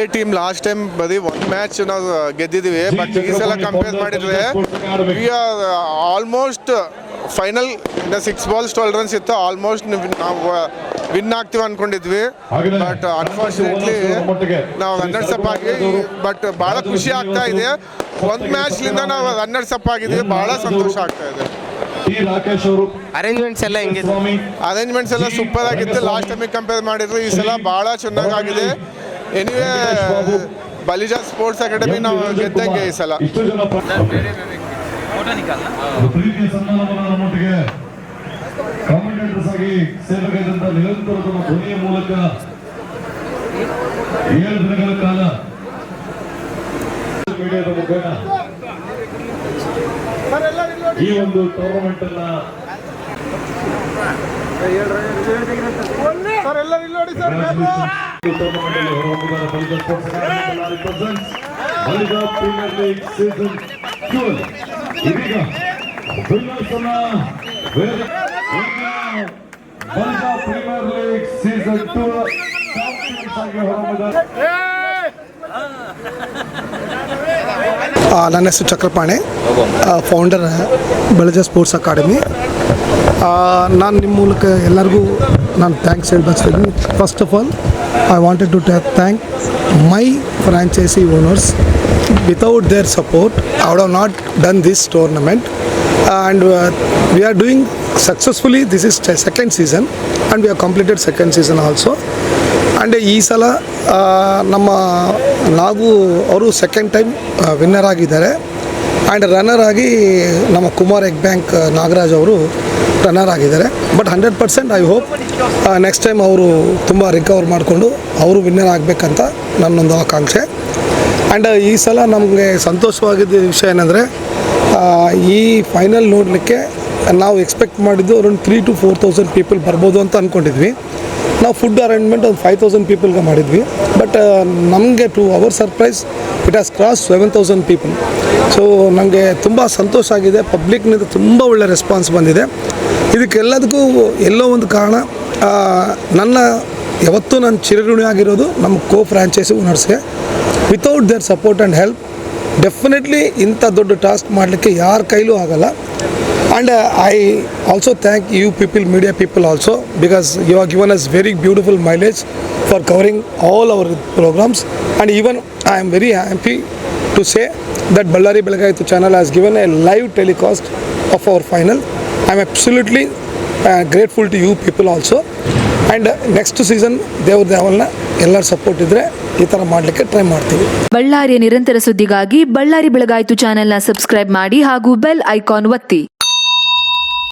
ಇದೇ team last time ಬರೀ ಒಂದು ಮ್ಯಾಚ್ ನಾವು ಗೆದ್ದಿದ್ದೀವಿ. ಬಟ್ ಈ ಸಲ ಕಂಪೇರ್ ಮಾಡಿದರೆ ವಿ ಆರ್ ಆಲ್ಮೋಸ್ಟ್ ಫೈನಲ್ ಇಂದ 6 balls 12 runs ಇತ್ತು. ಆಲ್ಮೋಸ್ಟ್ ನಾವು ವಿನ್ ಆಗ್ತೀವಿ ಅಂದ್ಕೊಂಡಿದ್ವಿ. ಬಟ್ ಅನ್ಫಾರ್ಚುನೇಟ್ಲಿ ನಾವು ರನ್ನರ್ಸ್ ಅಪ್ ಆಗಿ. ಬಟ್ ಭಾಳ ಖುಷಿ ಆಗ್ತಾ ಇದೆ. ಒಂದು ಮ್ಯಾಚ್ಲಿಂದ ನಾವು ರನ್ನರ್ಸ್ ಅಪ್ ಆಗಿದ್ದೀವಿ. ಭಾಳ ಸಂತೋಷ ಆಗ್ತಾ ಇದೆ. ಅರೇಂಜ್ಮೆಂಟ್ಸ್ ಎಲ್ಲ ಹೆಂಗಿದೆ? ಅರೇಂಜ್ಮೆಂಟ್ಸ್ ಎಲ್ಲ ಸೂಪರ್ ಆಗಿತ್ತು. ಲಾಸ್ಟ್ ಟೈಮಿಗೆ ಕಂಪೇರ್ ಮಾಡಿದ್ರೆ ಈ ಸಲ ಭಾಳ ಚೆನ್ನಾಗಿದೆ. ಎನಿವೇ ಬಲಿಜಾ ಸ್ಪೋರ್ಟ್ಸ್ ಅಕಾಡೆಮಿ ನಾವು ಗೆದ್ದಂಗೆ ಈ ಸಲ. ಸೇವೆಗೈದಂತ ನಿರಂತರ ತಮ್ಮ ಧ್ವನಿಯ ಮೂಲಕ 7 ದಿನಗಳ ಕಾಲ ಮೀಡಿಯಾದ ಮುಖೇನ ಈ ಒಂದು ಟೂರ್ನಮೆಂಟ್ ಅನ್ನ ಹೊರಹೊಮ್ಮಿದ್ದಾರೆ. Balija sports academy Balija premier league season 12 ಇದೀಗ ವಿನ್ನರ್ಸ್ ಅನ್ನ Balija premier league season 2 champions ಆಗಿ ಹೊರಹೊಮ್ಮಿದ್ದಾರೆ. ನನ್ನ ಹೆಸರು Chakrapani, founder Balija sports academy. ನಾನು ನಿಮ್ಮ ಮೂಲಕ ಎಲ್ಲರಿಗೂ ನಾನು ಥ್ಯಾಂಕ್ಸ್ ಹೇಳಿ ಬಯಸ್ತಿದ್ದೀನಿ. First of all I wanted to thank my franchise owners. Without their support I would have not done this tournament and we are doing successfully. This is second season and we have completed second season also. And ಈ ಸಲ ನಮ್ಮ ನಾಗು ಅವರು second time winner ಆಗಿದ್ದಾರೆ. And runner ಆಗಿ ನಮ್ಮ Kumar egg bank Nagaraj ಅವರು runner ಆಗಿದ್ದಾರೆ. But 100% I hope next time ಅವರು ತುಂಬ ರಿಕವರ್ ಮಾಡಿಕೊಂಡು ಅವರು ವಿನ್ನರ್ ಆಗಬೇಕಂತ ನನ್ನೊಂದು ಆಕಾಂಕ್ಷೆ. ಆ್ಯಂಡ್ ಈ ಸಲ ನಮಗೆ ಸಂತೋಷವಾಗಿದ್ದ ವಿಷಯ ಏನಂದರೆ ಈ ಫೈನಲ್ ನೋಡಲಿಕ್ಕೆ ನಾವು ಎಕ್ಸ್ಪೆಕ್ಟ್ ಮಾಡಿದ್ದು ಅರೌಂಡ್ 3,000 to 4,000 ಪೀಪಲ್ ಬರ್ಬೋದು ಅಂತ ಅಂದ್ಕೊಂಡಿದ್ವಿ. ನಾವು ಫುಡ್ ಅರೇಂಜ್ಮೆಂಟ್ ಒಂದು 5,000 ಪೀಪಲ್ಗೆ ಮಾಡಿದ್ವಿ. ಬಟ್ ನಮಗೆ to our surprise it has cross 7,000 people. So ನನಗೆ ತುಂಬ ಸಂತೋಷ ಆಗಿದೆ. ಪಬ್ಲಿಕ್ನಿಂದ ತುಂಬ ಒಳ್ಳೆ ರೆಸ್ಪಾನ್ಸ್ ಬಂದಿದೆ. ಇದಕ್ಕೆಲ್ಲದಕ್ಕೂ ಎಲ್ಲೋ ಒಂದು ಕಾರಣ ನನ್ನ ಯಾವತ್ತೂ ನಾನು ಚಿರಋಣಿ ಆಗಿರೋದು ನಮ್ಮ ಫ್ರಾಂಚೈಸಿ ಓನರ್ಸ್ಗೆ. Without their support and help definitely ಇಂಥ ದೊಡ್ಡ ಟಾಸ್ಕ್ ಮಾಡಲಿಕ್ಕೆ ಯಾರ ಕೈಲೂ ಆಗಲ್ಲ. And I also thank you people, media people also, because you are given us very beautiful mileage for covering all our programmes. And even I am very happy to say that Ballari Belagayitu channel has given a live telecast of our final. I am absolutely grateful to you people also. And next season ದೇವರನ್ನ ಎಲ್ಲರ support ಇದ್ದರೆ ಈ ಥರ ಮಾಡಲಿಕ್ಕೆ try ಮಾಡ್ತೀವಿ. ಬಳ್ಳಾರಿಯ ನಿರಂತರ ಸುದ್ದಿಗಾಗಿ ಬಳ್ಳಾರಿ ಬೆಳಗಾಯಿತು ಚಾನೆಲ್ನ ಸಬ್ಸ್ಕ್ರೈಬ್ ಮಾಡಿ ಹಾಗೂ ಬೆಲ್ ಐಕಾನ್ ಒತ್ತಿ.